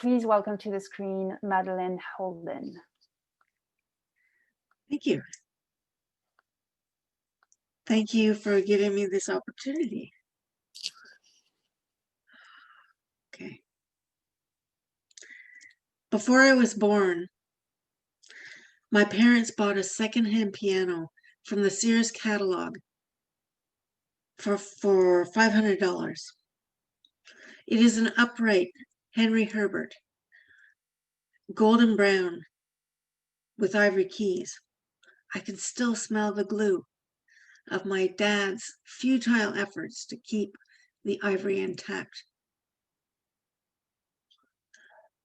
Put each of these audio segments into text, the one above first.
Please welcome to the screen, Madeleine Holden. Thank you. Thank you for giving me this opportunity. Okay. Before I was born, my parents bought a secondhand piano from the Sears catalog for $500. It is an upright Henry Herbert, golden brown with ivory keys. I can still smell the glue of my dad's futile efforts to keep the ivory intact.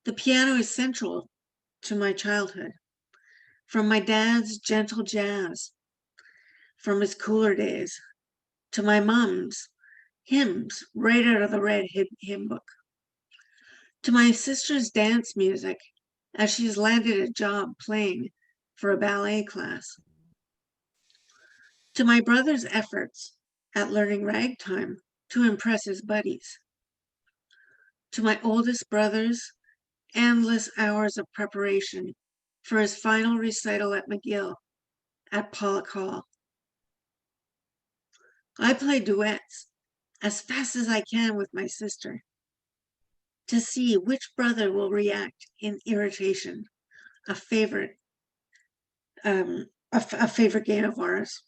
The piano is central to my childhood. From my dad's gentle jazz, from his cooler days, to my mom's hymns right out of the red hymn book, to my sister's dance music as she's landed a job playing for a ballet class, to my brother's efforts at learning ragtime to impress his buddies, to my oldest brother's endless hours of preparation for his final recital at McGill at Pollock Hall. I play duets as fast as I can with my sister to see which brother will react in irritation, a favorite game of ours.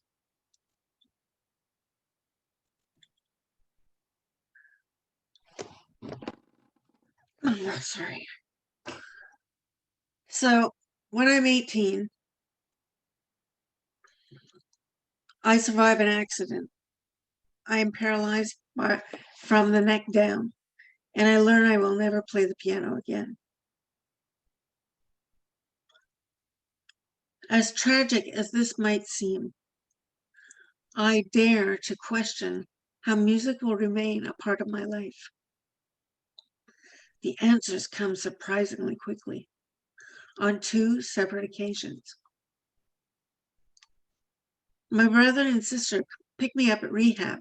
Oh, sorry. So when I'm 18, I survive an accident. I am paralyzed from the neck down, and I learn I will never play the piano again. As tragic as this might seem, I dare to question how music will remain a part of my life. The answers come surprisingly quickly on two separate occasions. My brother and sister pick me up at rehab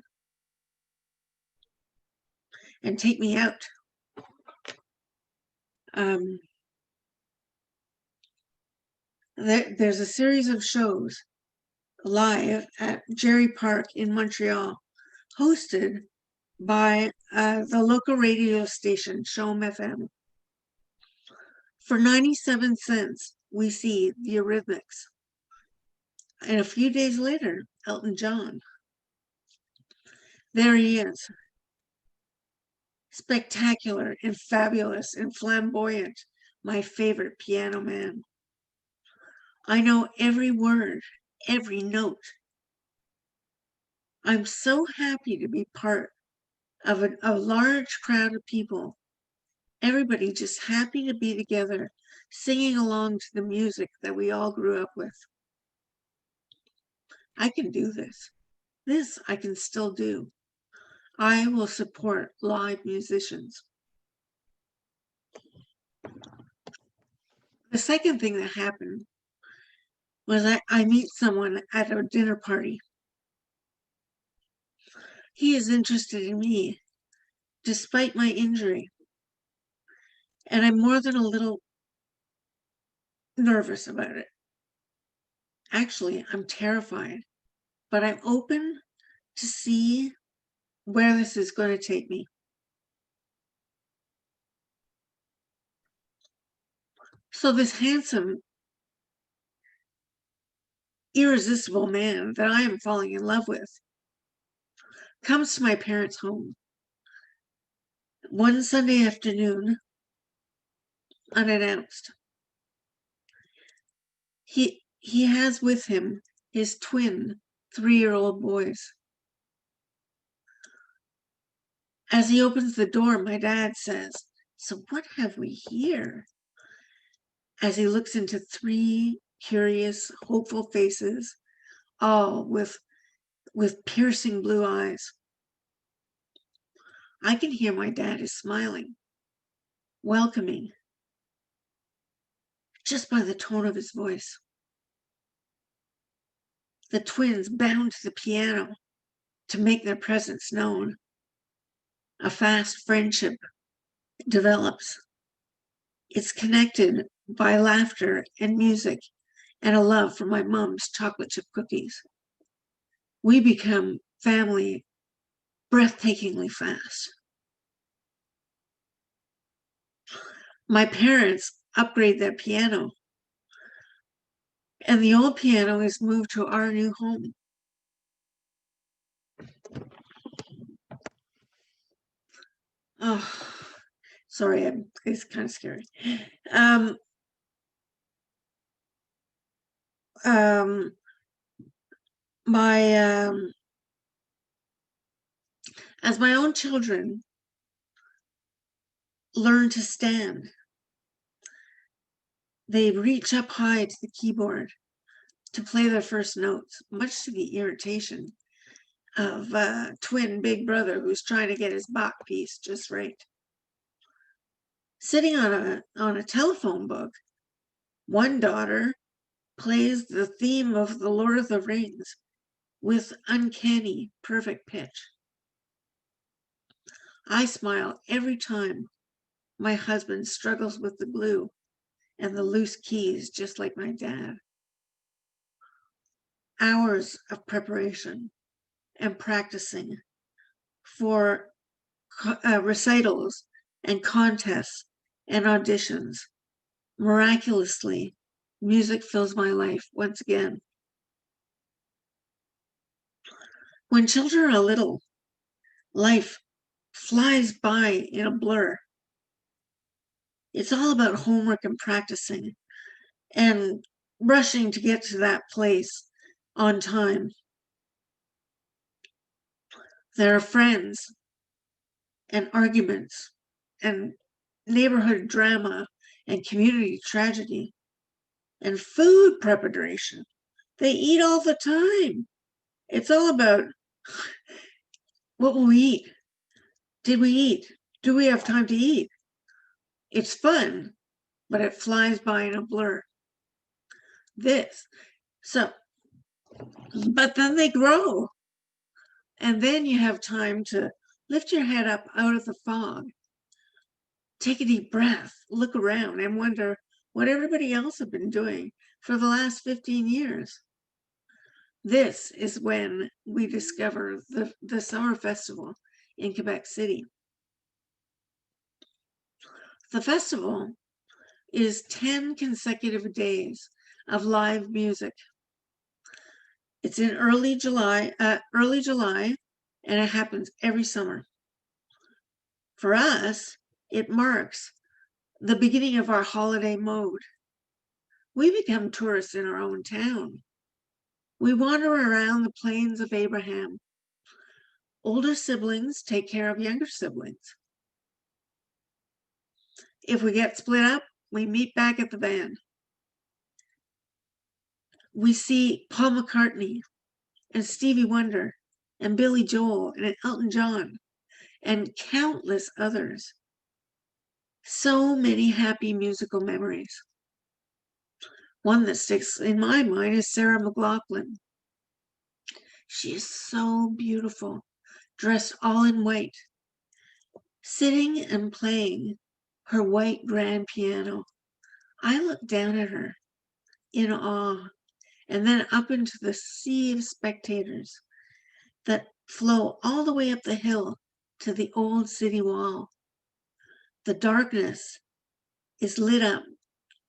and take me out. There's a series of shows live at Jerry Park in Montreal, hosted by the local radio station, Chaume FM. For 97 cents, we see the Eurythmics. And a few days later, Elton John. There he is. Spectacular and fabulous and flamboyant, my favorite piano man. I know every word, every note. I'm so happy to be part of a large crowd of people. Everybody just happy to be together, singing along to the music that we all grew up with. I can do this. This I can still do. I will support live musicians. The second thing that happened was I meet someone at a dinner party. He is interested in me, despite my injury. And I'm more than a little nervous about it. Actually, I'm terrified, but I'm open to see where this is going to take me. So this handsome, irresistible man that I am falling in love with comes to my parents' home one Sunday afternoon, unannounced. He has with him his twin 3-year-old boys. As he opens the door, my dad says, "So what have we here?" As he looks into 3 curious, hopeful faces, all with piercing blue eyes. I can hear my dad is smiling, welcoming, just by the tone of his voice. The twins bound to the piano to make their presence known. A fast friendship develops. It's connected by laughter and music and a love for my mom's chocolate chip cookies. We become family breathtakingly fast. My parents upgrade their piano, and the old piano is moved to our new home. Oh, sorry, it's kind of scary. Um, um, my as my own children learn to stand, they reach up high to the keyboard to play their first notes, much to the irritation of twin big brother who's trying to get his Bach piece just right. Sitting on a telephone book, one daughter plays the theme of The Lord of the Rings with uncanny perfect pitch. I smile every time my husband struggles with the glue and the loose keys, just like my dad. Hours of preparation and practicing for recitals and contests and auditions. Miraculously, music fills my life once again. When children are little, life flies by in a blur. It's all about homework and practicing and rushing to get to that place on time. There are friends and arguments and neighborhood drama and community tragedy and food preparation. They eat all the time. It's all about what will we eat? Did we eat? Do we have time to eat? It's fun, but it flies by in a blur. So, but then they grow. And then you have time to lift your head up out of the fog, take a deep breath, look around, and wonder what everybody else has been doing for the last 15 years. This is when we discover the summer festival in Quebec City. The festival is 10 consecutive days of live music. It's in early July, and it happens every summer. For us, it marks the beginning of our holiday mode. We become tourists in our own town. We wander around the plains of Abraham. Older siblings take care of younger siblings. If we get split up, we meet back at the band. We see Paul McCartney and Stevie Wonder and Billy Joel and Elton John and countless others. So many happy musical memories. One that sticks in my mind is Sarah McLachlan. She is so beautiful, dressed all in white, sitting and playing her white grand piano. I look down at her in awe, and then up into the sea of spectators that flow all the way up the hill to the old city wall. The darkness is lit up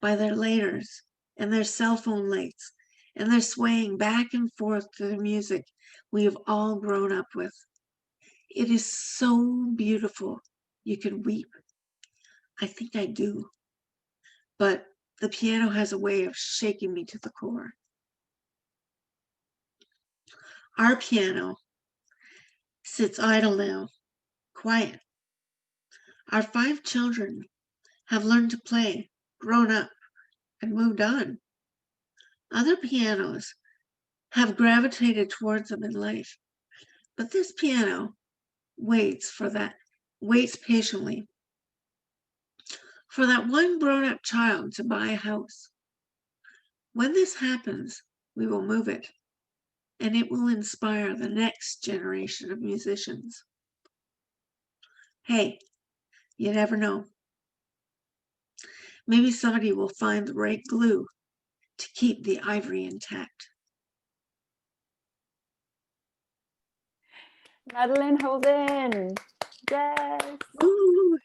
by their lighters and their cell phone lights, and they're swaying back and forth to the music we have all grown up with. It is so beautiful, you could weep. I think I do. But the piano has a way of shaking me to the core. Our piano sits idle now, quiet. Our 5 children have learned to play, grown up, and moved on. Other pianos have gravitated towards them in life, but this piano waits patiently for that one grown-up child to buy a house. When this happens, we will move it, and it will inspire the next generation of musicians. Hey, you never know. Maybe Saudi will find the right glue to keep the ivory intact. Madeleine Holden. Yes. Ooh.